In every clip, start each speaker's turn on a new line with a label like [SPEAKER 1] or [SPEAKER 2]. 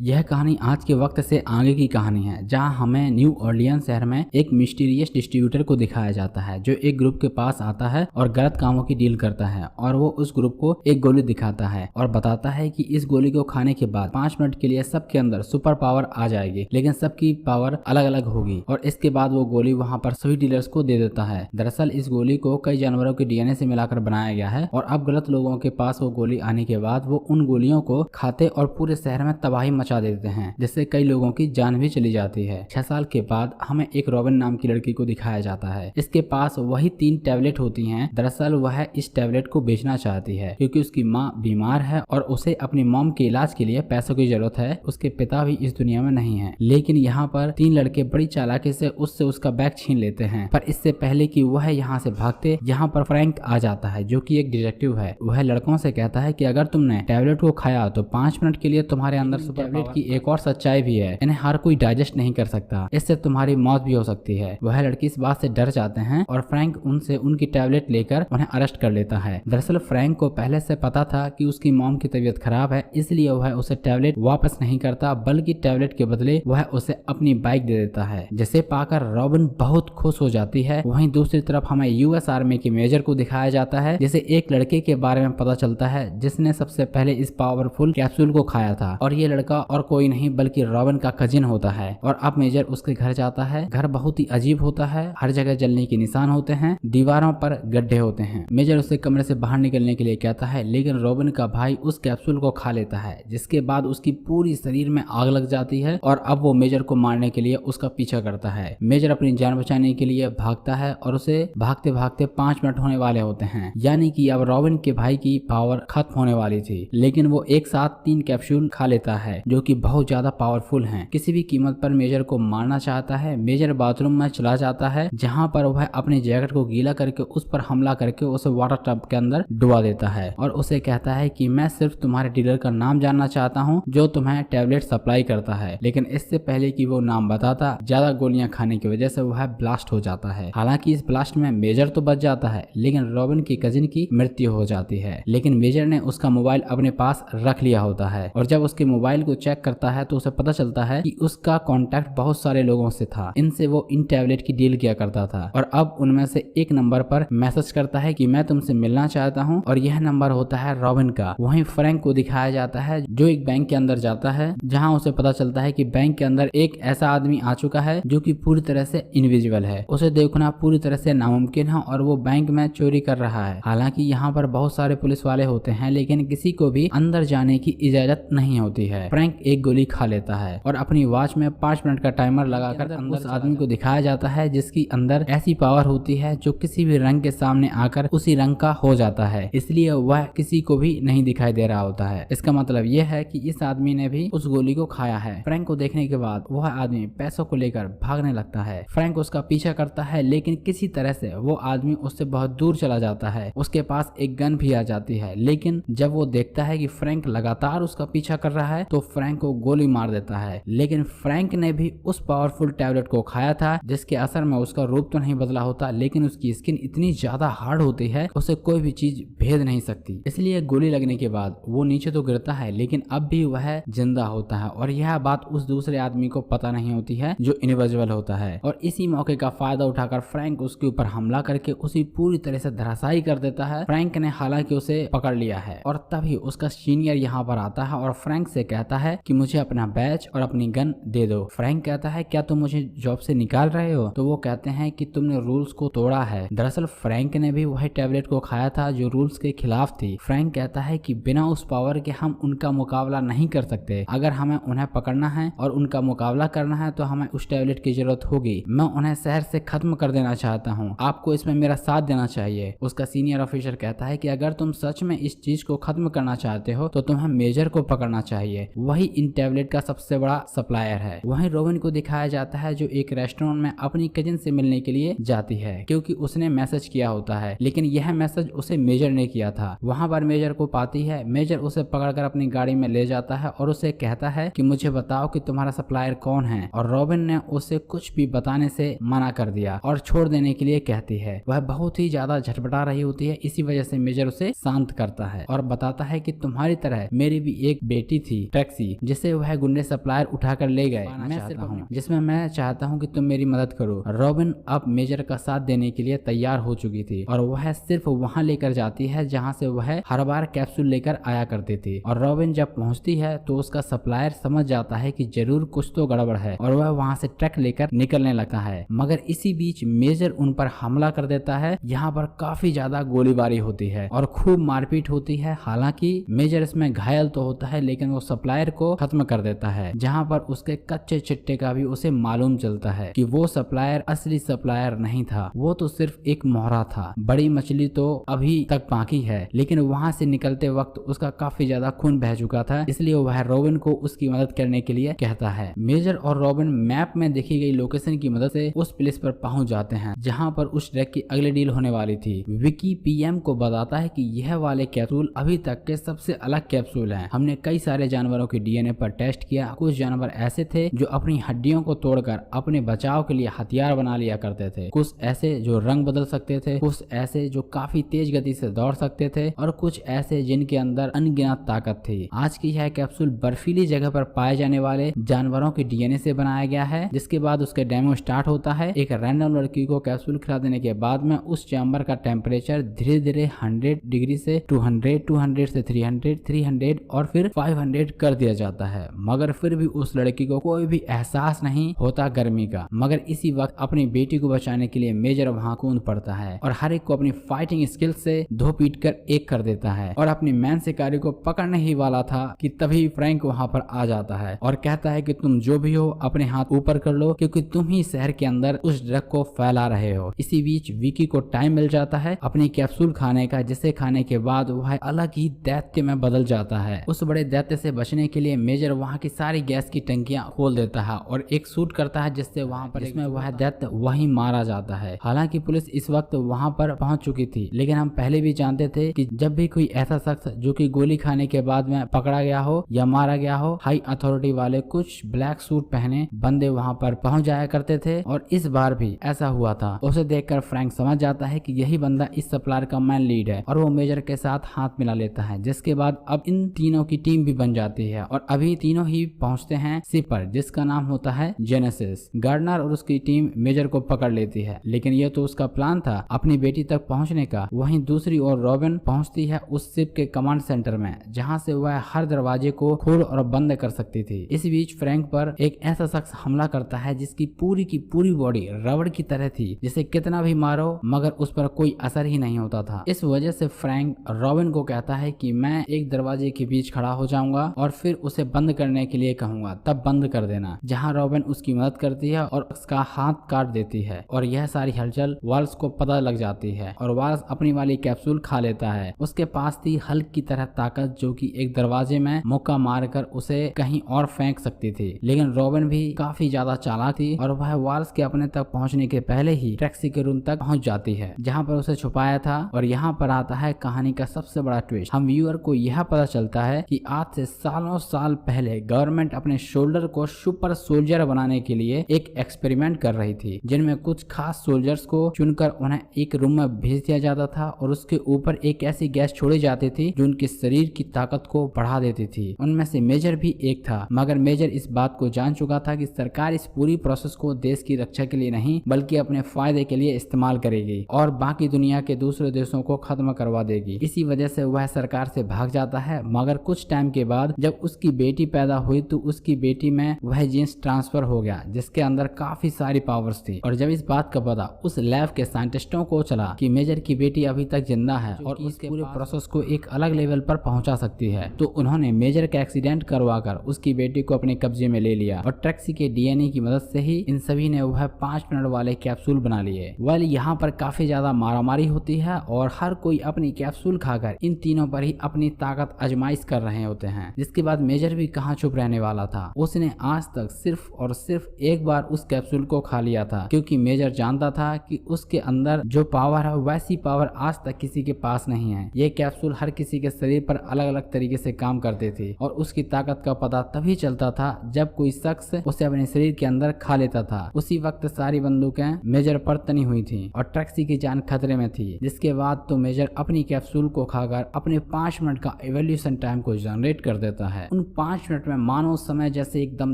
[SPEAKER 1] यह कहानी आज के वक्त से आगे की कहानी है, जहां हमें न्यू ऑर्लियंस शहर में एक मिस्टीरियस डिस्ट्रीब्यूटर को दिखाया जाता है जो एक ग्रुप के पास आता है और गलत कामों की डील करता है। और वो उस ग्रुप को एक गोली दिखाता है और बताता है कि इस गोली को खाने के बाद 5 मिनट के लिए सबके अंदर सुपर पावर आ जाएगी, लेकिन सबकी पावर अलग अलग होगी। और इसके बाद वो गोली वहाँ पर सभी डीलर्स को दे देता है। दरअसल इस गोली को कई जानवरों के डीएनए से मिलाकर बनाया गया है और अब गलत लोगों के पास वो गोली आने के बाद वो उन गोलियों को खाते और पूरे शहर में तबाही मचा देते हैं, जिससे कई लोगों की जान भी चली जाती है। 6 साल के बाद हमें एक रॉबिन नाम की लड़की को दिखाया जाता है। इसके पास वही 3 टैबलेट होती हैं। दरअसल वह इस टैबलेट को बेचना चाहती है क्योंकि उसकी माँ बीमार है और उसे अपनी मॉम के इलाज के लिए पैसों की जरूरत है। उसके पिता भी इस दुनिया में नहीं है। लेकिन यहाँ पर 3 लड़के बड़ी चालाकी से उससे उसका बैग छीन लेते हैं, पर इससे पहले कि वह यहाँ से भागते, यहाँ पर फ्रैंक आ जाता है जो कि एक डिटेक्टिव है। वह लड़कों से कहता है कि अगर तुमने टैबलेट को खाया तो 5 मिनट के लिए तुम्हारे अंदर सुपर टैबलेट की एक और सच्चाई भी है, इन्हें हर कोई डाइजेस्ट नहीं कर सकता, इससे तुम्हारी मौत भी हो सकती है। वह लड़की इस बात से डर जाते हैं और फ्रैंक उनसे उनकी टैबलेट लेकर उन्हें अरेस्ट कर लेता है। दरअसल फ्रैंक को पहले से पता था कि उसकी मॉम की तबीयत खराब है, इसलिए वह उसे टैबलेट वापस नहीं करता, बल्कि टैबलेट के बदले वह उसे अपनी बाइक दे देता है, जिसे पाकर रॉबिन बहुत खुश हो जाती है। वहीं दूसरी तरफ हमें यूएस आर्मी के मेजर को दिखाया जाता है, जिसे एक लड़के के बारे में पता चलता है जिसने सबसे पहले इस पावरफुल कैप्सूल को खाया था। और ये लड़का और कोई नहीं बल्कि रॉबिन का कजिन होता है। और अब मेजर उसके घर जाता है। घर बहुत ही अजीब होता है, हर जगह जलने के निशान होते हैं, दीवारों पर गड्ढे होते हैं। मेजर उसे कमरे से बाहर निकलने के लिए कहता है, लेकिन रॉबिन का भाई उस कैप्सूल को खा लेता है, जिसके बाद उसकी पूरी शरीर में आग लग जाती है। और अब वो मेजर को मारने के लिए उसका पीछा करता है। मेजर अपनी जान बचाने के लिए भागता है और उसे भागते भागते 5 मिनट होने वाले होते हैं, यानी कि अब रॉबिन के भाई की पावर खत्म होने वाली थी। लेकिन वो एक साथ 3 कैप्सूल खा लेता है जो कि बहुत ज्यादा पावरफुल हैं। किसी भी कीमत पर मेजर को मारना चाहता है। मेजर बाथरूम में चला जाता है, जहां पर वह अपने जैकेट को गीला करके उस पर हमला करके उसे वाटर टब के अंदर डुबा देता है और उसे कहता है कि मैं सिर्फ तुम्हारे डीलर का नाम जानना चाहता हूं जो तुम्हें टैबलेट सप्लाई करता है। लेकिन इससे पहले कि वो नाम बताता, ज्यादा गोलियां खाने की वजह से वह ब्लास्ट हो जाता है। हालांकि इस ब्लास्ट में मेजर तो बच जाता है, लेकिन रॉबिन की कजिन की मृत्यु हो जाती है। लेकिन मेजर ने उसका मोबाइल अपने पास रख लिया होता है और जब उसके मोबाइल को चेक करता है तो उसे पता चलता है कि उसका कांटेक्ट बहुत सारे लोगों से था। इनसे वो इन टैबलेट की डील किया करता था और अब उनमें से एक नंबर पर मैसेज करता है कि मैं तुमसे मिलना चाहता हूं, और यह नंबर होता है रॉबिन का। वहीं फ्रैंक को दिखाया जाता है जो एक बैंक के अंदर जाता है, जहां उसे पता चलता है कि बैंक के अंदर एक ऐसा आदमी आ चुका है जो कि पूरी तरह से इनविजिबल है। उसे देखना पूरी तरह से नामुमकिन है और वो बैंक में चोरी कर रहा है। हालांकि यहाँ पर बहुत सारे पुलिस वाले होते हैं, लेकिन किसी को भी अंदर जाने की इजाजत नहीं होती है। फ्रैंक एक गोली खा लेता है और अपनी वॉच में 5 मिनट का टाइमर लगाकर अंदर उस आदमी को दिखाया जाता है जिसकी अंदर ऐसी पावर होती है जो किसी भी रंग के सामने आकर उसी रंग का हो जाता है, इसलिए वह किसी को भी नहीं दिखाई दे रहा होता है। इसका मतलब यह है कि इस आदमी ने भी उस गोली को खाया है। फ्रैंक को देखने के बाद वह आदमी पैसों को लेकर भागने लगता है। फ्रैंक उसका पीछा करता है, लेकिन किसी तरह से वो आदमी उससे बहुत दूर चला जाता है। उसके पास एक गन भी आ जाती है, लेकिन जब वो देखता है कि फ्रैंक लगातार उसका पीछा कर रहा है तो फ्रैंक को गोली मार देता है। लेकिन फ्रैंक ने भी उस पावरफुल टैबलेट को खाया था, जिसके असर में उसका रूप तो नहीं बदला होता, लेकिन उसकी स्किन इतनी ज्यादा हार्ड होती है उसे कोई भी चीज भेद नहीं सकती। इसलिए गोली लगने के बाद वो नीचे तो गिरता है, लेकिन अब भी वह जिंदा होता है। और यह बात उस दूसरे आदमी को पता नहीं होती है जो इनविजिबल होता है। और इसी मौके का फायदा उठाकर फ्रैंक उसके ऊपर हमला करके उसे पूरी तरह से धराशायी कर देता है। फ्रैंक ने हालांकि उसे पकड़ लिया है और तभी उसका सीनियर यहाँ पर आता है और फ्रैंक से कहता है कि मुझे अपना बैच और अपनी गन दे दो। फ्रैंक कहता है, क्या तुम मुझे जॉब से निकाल रहे हो? तो वो कहते हैं कि तुमने रूल्स को तोड़ा है। दरअसल फ्रैंक ने भी वही टैबलेट को खाया था जो रूल्स के खिलाफ थी। फ्रैंक कहता है कि बिना उस पावर के हम उनका मुकाबला नहीं कर सकते। अगर हमें उन्हें पकड़ना है और उनका मुकाबला करना है तो हमें उस टैबलेट की जरूरत होगी। मैं उन्हें शहर से खत्म कर देना चाहता हूँ, आपको इसमें मेरा साथ देना चाहिए। उसका सीनियर ऑफिसर कहता है कि अगर तुम सच में इस चीज को खत्म करना चाहते हो तो तुम्हें मेजर को पकड़ना चाहिए, वही इन टैबलेट का सबसे बड़ा सप्लायर है। वहीं रॉबिन को दिखाया जाता है जो एक रेस्टोरेंट में अपनी कजिन से मिलने के लिए जाती है, क्योंकि उसने मैसेज किया होता है, लेकिन यह मैसेज उसे मेजर ने किया था। वहां पर मेजर को पाती है। मेजर उसे पकड़कर अपनी गाड़ी में ले जाता है और उसे कहता है कि मुझे बताओ कि तुम्हारा सप्लायर कौन है। और रॉबिन ने उसे कुछ भी बताने से मना कर दिया और छोड़ देने के लिए कहती है। वह बहुत ही ज्यादा झटपटा रही होती है, इसी वजह से मेजर उसे शांत करता है और बताता है कि तुम्हारी तरह मेरी भी एक बेटी थी, टैक्सी, लगी जिसे वह गुंडे सप्लायर उठाकर ले गए। मैं चाहता हूँ जिसमें मैं चाहता हूँ कि तुम मेरी मदद करो। रॉबिन अब मेजर का साथ देने के लिए तैयार हो चुकी थी और वह सिर्फ वहां लेकर जाती है जहाँ से वह हर बार कैप्सूल लेकर आया करती थी। और रॉबिन जब पहुंचती है तो उसका सप्लायर समझ जाता है कि जरूर कुछ तो गड़बड़ है और वह वहां से ट्रक लेकर निकलने लगता है। मगर इसी बीच मेजर उन पर हमला कर देता है। यहाँ पर काफी ज्यादा गोलीबारी होती है और खूब मारपीट होती है। हालांकि मेजर इसमें घायल तो होता है लेकिन वो सप्लायर को खत्म कर देता है, जहाँ पर उसके कच्चे चिट्टे का भी उसे मालूम चलता है कि वो सप्लायर असली सप्लायर नहीं था, वो तो सिर्फ एक मोहरा था। बड़ी मछली तो अभी तक बाकी है, लेकिन वहां से निकलते वक्त उसका काफी ज्यादा खून बह चुका था, इसलिए वह रॉबिन को उसकी मदद करने के लिए कहता है। मेजर और रॉबिन मैप में देखी गई लोकेशन की मदद से उस प्लेस पर पहुंच जाते हैं जहां पर उस ट्रक की अगली डील होने वाली थी। विकी पीएम को बताता है कि यह वाले कैप्सूल अभी तक के सबसे अलग कैप्सूल हैं। हमने कई सारे जानवरों के डीएनए पर टेस्ट किया। कुछ जानवर ऐसे थे जो अपनी हड्डियों को तोड़कर अपने बचाव के लिए हथियार बना लिया करते थे, कुछ ऐसे जो रंग बदल सकते थे, कुछ ऐसे जो काफी तेज गति से दौड़ सकते थे और कुछ ऐसे जिनके अंदर अनगिनत ताकत थी। आज की यह कैप्सूल बर्फीली जगह पर पाए जाने वाले जानवरों के डीएनए से बनाया गया है। जिसके बाद उसके डेमो स्टार्ट होता है। एक रैंडम लड़की को कैप्सूल खिला देने के बाद में उस चैम्बर का टेम्परेचर धीरे धीरे 100 डिग्री से 200, 200 से 300, 300 और फिर 500 कर दिया जाता है। मगर फिर भी उस लड़की को कोई भी एहसास नहीं होता गर्मी का। मगर इसी वक्त अपनी बेटी को बचाने के लिए मेजर वहां कूद पड़ता है और हर एक को अपनी फाइटिंग स्किल से धो पीट कर एक कर देता है और अपनी मैन शिकारी को पकड़ने ही वाला था कि तभी फ्रैंक वहां पर आ जाता है और कहता है कि तुम जो भी हो अपने हाथ ऊपर कर लो, क्योंकि तुम ही शहर के अंदर उस ड्रग को फैला रहे हो। इसी बीच विकी को टाइम मिल जाता है अपनी कैप्सूल खाने का, जिसे खाने के बाद वह अलग ही दैत्य में बदल जाता है। उस बड़े दैत्य से बचने के लिए मेजर वहां की सारी गैस की टंकियां खोल देता है और एक शूट करता है जिससे वहां पर इसमें वह दैत्य वहीं मारा जाता है। हालांकि पुलिस इस वक्त वहां पर पहुंच चुकी थी, लेकिन हम पहले भी जानते थे कि जब भी कोई ऐसा शख्स जो कि गोली खाने के बाद में पकड़ा गया हो या मारा गया हो, हाई अथॉरिटी वाले कुछ ब्लैक सूट पहने बंदे वहां पर पहुंच जाया करते थे और इस बार भी ऐसा हुआ था। उसे देखकर फ्रैंक समझ जाता है कि यही बंदा इस सप्लायर का मैन लीड है और वो मेजर के साथ हाथ मिला लेता है। जिसके बाद अब इन तीनों की टीम भी बन जाती है और अभी तीनों ही पहुंचते हैं शिप पर जिसका नाम होता है जेनेसिस। गार्डनर और उसकी टीम मेजर को पकड़ लेती है, लेकिन यह तो उसका प्लान था अपनी बेटी तक पहुंचने का। वहीं दूसरी ओर रॉबिन पहुंचती है उस शिप के कमांड सेंटर में जहां से वह हर दरवाजे को खोल और बंद कर सकती थी। इस बीच फ्रैंक पर एक ऐसा शख्स हमला करता है जिसकी पूरी बॉडी रबड़ की तरह थी, जिसे कितना भी मारो मगर उस पर कोई असर ही नहीं होता था। इस वजह से फ्रैंक रॉबिन को कहता है कि मैं एक दरवाजे के बीच खड़ा हो जाऊंगा और फिर उसे बंद करने के लिए कहूंगा, तब बंद कर देना। जहां रॉबिन उसकी मदद करती है और उसका हाथ काट देती है और यह सारी हलचल वाल्स को पता लग जाती है और वाल्स अपनी वाली कैप्सूल खा लेता है। उसके पास थी हल्क की तरह ताकत जो कि एक दरवाजे में मुक्का मारकर उसे कहीं और फेंक सकती थी, लेकिन रॉबिन भी काफी ज्यादा चालाक थी और वह वाल्स के अपने तक पहुंचने के पहले ही टैक्सी के रूम तक पहुंच जाती है जहां पर उसे छुपाया था। और यहाँ पर आता है कहानी का सबसे बड़ा ट्विस्ट। हम व्यूअर को यह पता चलता है कि आज से सालों साल पहले गवर्नमेंट अपने शोल्डर को सुपर सोल्जर बनाने के लिए एक एक्सपेरिमेंट कर रही थी, जिनमें कुछ खास सोल्जर्स को चुनकर उन्हें एक रूम में भेज दिया जाता था और उसके ऊपर एक ऐसी गैस छोड़ी जाती थी जो उनके शरीर की ताकत को बढ़ा देती थी। उनमें से मेजर भी एक था, मगर मेजर इस बात को जान चुका था कि सरकार इस पूरी प्रोसेस को देश की रक्षा के लिए नहीं बल्कि अपने फायदे के लिए इस्तेमाल करेगी और बाकी दुनिया के दूसरे देशों को खत्म करवा देगी। इसी वजह से वह सरकार से भाग जाता है। मगर कुछ टाइम के बाद जब उसकी बेटी पैदा हुई तो उसकी बेटी में वह जीन्स ट्रांसफर हो गया जिसके अंदर काफी सारी पावर्स थी। और जब इस बात का पता उस लैब के साइंटिस्टों को चला कि मेजर की बेटी अभी तक जिंदा है और इसके पूरे प्रोसेस को एक अलग लेवल पर पहुंचा सकती है, तो उन्होंने मेजर का एक्सीडेंट करवाकर उसकी बेटी को अपने कब्जे में ले लिया और टैक्सी के डीएनए की मदद से ही इन सभी ने वह 5 मिनट वाले कैप्सूल बना लिए। वेल यहाँ पर काफी ज्यादा मारामारी होती है और हर कोई अपनी कैप्सूल खाकर इन तीनों पर ही अपनी ताकत आजमाइश कर रहे होते हैं। जिसके बाद मेजर भी कहाँ चुप रहने वाला था, उसने आज तक सिर्फ और सिर्फ एक बार उस कैप्सूल को खा लिया था, क्योंकि मेजर जानता था कि उसके अंदर जो पावर है वैसी पावर आज तक किसी के पास नहीं है। ये कैप्सूल हर किसी के शरीर पर अलग अलग तरीके से काम करते थे और उसकी ताकत का पता तभी चलता था जब कोई शख्स उसे अपने शरीर के अंदर खा लेता था। उसी वक्त सारी बंदूकें मेजर पर तनी हुई थी और टैक्सी की जान खतरे में थी। जिसके बाद तो मेजर अपनी कैप्सूल को खाकर अपने 5 मिनट का एवोल्यूशन टाइम को जनरेट कर देता है। उन 5 मिनट में मानो समय जैसे एकदम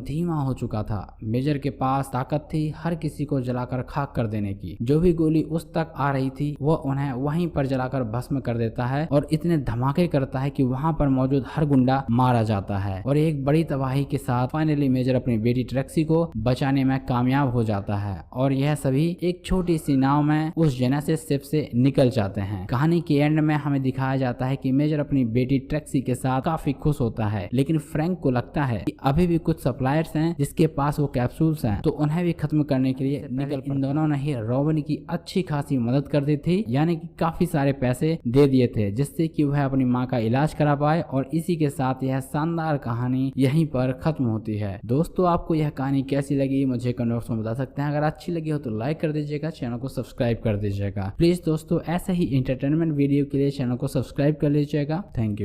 [SPEAKER 1] धीमा हो चुका था। मेजर के पास ताकत थी हर किसी को जलाकर खाक कर देने की। जो भी गोली उस तक आ रही थी वो उन्हें वहीं पर जलाकर भस्म कर देता है और इतने धमाके करता है कि वहां पर मौजूद हर गुंडा मारा जाता है। और एक बड़ी तबाही के साथ फाइनली मेजर अपनी बेटी ट्रेक्सी को बचाने में कामयाब हो जाता है और यह सभी एक छोटी सी नाव में उस जेनेसिस शिप से निकल जाते हैं। कहानी के एंड में हमें दिखाया जाता है कि मेजर अपनी बेटी ट्रेक्सी के साथ काफी खुश होता है, लेकिन फ्रैंक को लगता है कि अभी भी कुछ सप्लायर्स हैं जिसके पास वो कैप्सूल्स हैं, तो उन्हें भी खत्म करने के लिए इन दोनों ने ही रॉबिन की अच्छी खासी मदद कर दी थी, यानी कि काफी सारे पैसे दे दिए थे जिससे कि वह अपनी माँ का इलाज करा पाए। और इसी के साथ यह शानदार कहानी यहीं पर खत्म होती है। दोस्तों, आपको यह कहानी कैसी लगी मुझे कमेंट बॉक्स में बता सकते हैं। अगर अच्छी लगी हो तो लाइक कर दीजिएगा, चैनल को सब्सक्राइब कर दीजिएगा प्लीज। दोस्तों, ऐसे ही एंटरटेनमेंट वीडियो के लिए चैनल को सब्सक्राइब कर लीजिएगा। Thank you.